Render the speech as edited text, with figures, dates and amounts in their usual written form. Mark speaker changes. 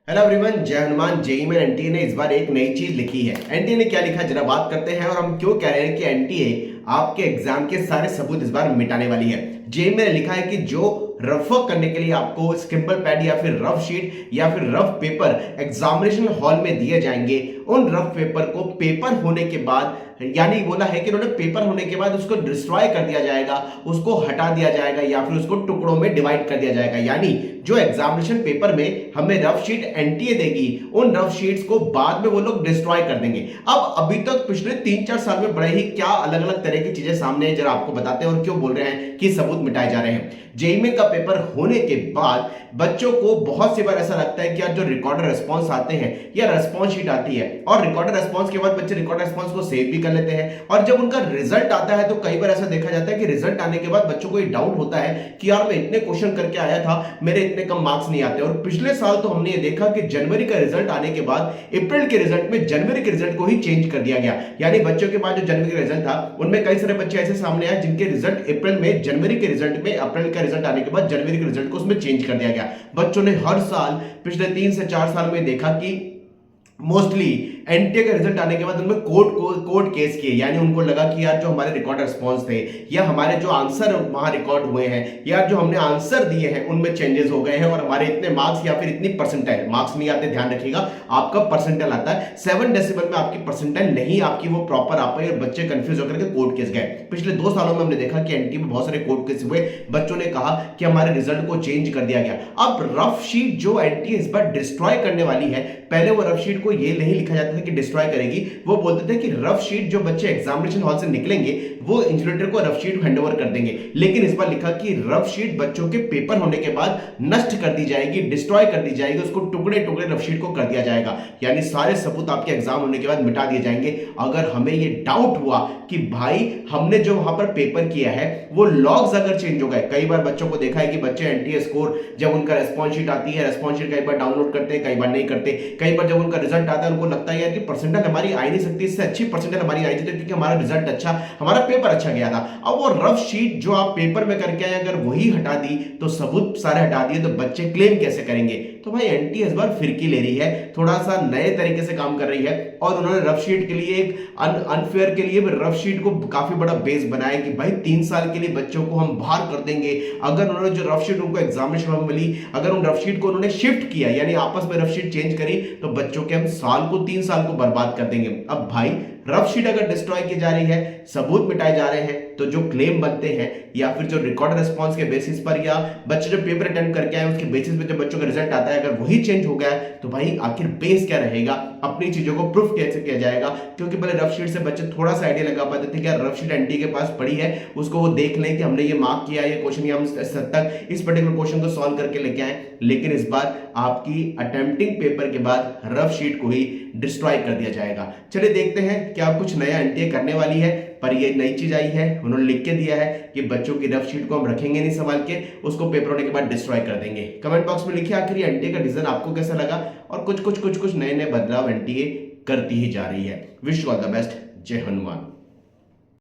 Speaker 1: Hello everyone, जय Hanuman. JEE में NTA ने इस बार एक नई चीज लिखी है। एनटीए ने क्या लिखा जरा बात करते हैं और हम क्यों कह रहे हैं कि एनटीए आपके एग्जाम के सारे सबूत इस बार मिटाने वाली है। जेई में लिखा है कि जो रफ वर्क करने के लिए आपको स्किम्बल पैड या फिर रफ शीट या फिर रफ पेपर एग्जामिनेशन हॉल में दिए जाएंगे, उन रफ पेपर को पेपर होने के बाद, यानी बोला है कि उन्होंने पेपर होने के बाद उसको डिस्ट्रॉय कर दिया जाएगा, उसको हटा दिया जाएगा या फिर उसको टुकड़ों में डिवाइड कर दिया जाएगा। यानी जो एग्जामिनेशन पेपर में हमें रफ शीट एनटीए देगी, उन रफ शीट्स को बाद में वो लोग डिस्ट्रॉय कर देंगे। अब अभी तक पिछले 3-4 साल में बड़े ही क्या अलग अलग तरह की चीजें सामने हैं, जरा आपको बताते हैं और क्यों बोल रहे हैं कि सबूत मिटाए जा रहे हैं। जेईई मेन का पेपर होने के बाद बच्चों को बहुत सी बार ऐसा लगता है कि यार जो रिकॉर्डर रेस्पॉन्स आते हैं या रेस्पॉन्स शीट आती है, और रिकॉर्डर रेस्पॉन्स के बाद बच्चे रिकॉर्डर रेस्पॉन्स को सेव भी कर लेते हैं, और जब उनका रिजल्ट आता है तो कई बार ऐसा देखा जाता है कि रिजल्ट आने के बाद बच्चों को ये डाउट होता है कि यार मैं इतने क्वेश्चन करके आया था, मेरे इतने कम मार्क्स नहीं आते। और पिछले साल तो हमने ये देखा कि जनवरी का रिजल्ट आने के बाद अप्रैल के रिजल्ट में जनवरी के रिजल्ट को ही चेंज कर दिया गया। यानी बच्चों के पास जो जनवरी का रिजल्ट था उनमें कई सारे बच्चे ऐसे सामने आए जिनके रिजल्ट अप्रैल में, जनवरी के रिजल्ट में अप्रैल का रिजल्ट आने के बाद जनवरी के रिजल्ट को उसमें चेंज कर दिया गया। बच्चों ने हर साल पिछले 3 से 4 साल में देखा कि मोस्टली एनटीए का रिजल्ट आने के बाद उनमें कोर्ट केस किए। यानी उनको लगा कि यार जो हमारे रिकॉर्ड रिस्पॉन्स थे या हमारे जो आंसर वहां रिकॉर्ड हुए हैं या जो हमने आंसर दिए हैं उनमें चेंजेस हो गए हैं और हमारे इतने मार्क्स या फिर इतनी परसेंटाइल, मार्क्स नहीं आते, ध्यान रखिएगा, आपका परसेंटाइल आता है 7 डेसिबल में, आपकी परसेंटाइल नहीं आपकी वो प्रॉपर आ पाई और बच्चे कंफ्यूज होकर के कोर्ट केस गए। पिछले 2 सालों में हमने देखा कि एनटीए में बहुत सारे कोर्ट केस हुए, बच्चों ने कहा कि हमारे रिजल्ट को चेंज कर दिया गया। अब रफ शीट जो एनटीए इस बार डिस्ट्रॉय करने वाली है, पहले वो रफ शीट को ये नहीं लिखा जाता था कि डिस्ट्रॉय करेगी, वो बोलते थे कि रफ शीट जो बच्चे एग्जामिनेशन हॉल से निकलेंगे वो इंस्टीट्यूटर को रफ शीट हैंडओवर कर देंगे। लेकिन इस बार लिखा कि रफ शीट बच्चों के पेपर होने के बाद नष्ट कर दी जाएगी, डिस्ट्रॉय कर दी जाएगी, उसको टुकड़े टुकड़े रफ शीट को कर दिया जाएगा। यानी सारे सबूत आपके एग्जाम होने के बाद मिटा दिए जाएंगे। अगर हमें ये डाउट हुआ कि भाई हमने जो वहां पर पेपर किया है वो लॉग्स अगर चेंज हो गए, कई बार बच्चों को देखा है कि बच्चे एनटीए स्कोर जब उनका रेस्पॉन्स शीट आती है, रेस्पॉन्स शीट कई बार डाउनलोड करते हैं, कई बार नहीं करते, कई बार जब उनका रिजल्ट आता है उनको लगता है यार कि परसेंटाइल हमारी आई नहीं सकती, इससे अच्छी परसेंटाइल हमारी आई थी क्योंकि हमारा रिजल्ट अच्छा, हमारा पेपर अच्छा गया था। अब वो रफ शीट जो आप पेपर में करके आए अगर वही हटा दी तो सबूत सारे हटा दिए तो बच्चे क्लेम कैसे करेंगे। तो भाई एनटीए इस बार फिरकी ले रही है, थोड़ा सा नए तरीके से काम कर रही है और उन्होंने रफ शीट के लिए एक अनफेयर के लिए रफ शीट को काफी बड़ा बेस बनाया कि भाई 3 साल के लिए बच्चों को हम बाहर कर देंगे। अगर उन्होंने जो रफ शीट उनको एग्जामिनेशन में मिली, अगर उन रफ शीट को उन्होंने शिफ्ट किया यानी आपस में रफ शीट चेंज करी तो बच्चों के हम साल को 3 साल को बर्बाद कर देंगे। अब भाई रफ शीट अगर डिस्ट्रॉय की जा रही है, सबूत मिटाए जा रहे हैं, तो जो क्लेम बनते हैं या फिर जो रिकॉर्ड रेस्पॉन्स के बेसिस पर या बच्चे जो पेपर अटेम्प्ट करके आए उसके बेसिस पे जब बच्चों का रिजल्ट आता है अगर वही चेंज हो गया तो भाई आखिर बेस क्या रहेगा, अपनी चीजों को प्रूफ कैसे किया जाएगा। क्योंकि पहले रफ शीट से बच्चे थोड़ा सा आइडिया लगा पाते थे कि रफ शीट एनटीए के पास पड़ी है, उसको वो देख लें कि हमने ये मार्क किया, ये क्वेश्चन हम तक इस पर्टिकुलर क्वेश्चन को सॉल्व करके लेके आए। लेकिन इस बार आपकी अटेम्प्टिंग पेपर के बाद रफ शीट को ही डिस्ट्रॉय कर दिया जाएगा। चलिए देखते हैं क्या कुछ नया एनटीए करने वाली है। पर ये नई चीज आई है, उन्होंने लिख के दिया है कि बच्चों की रफ शीट को हम रखेंगे नहीं संभाल के, उसको पेपर होने के बाद डिस्ट्रॉय कर देंगे। कमेंट बॉक्स में लिखिए आखिर ये एनटीए का डिसीजन आपको कैसा लगा और कुछ नए नए बदलाव एनटीए करती ही जा रही है। Wish you all the best. जय हनुमान।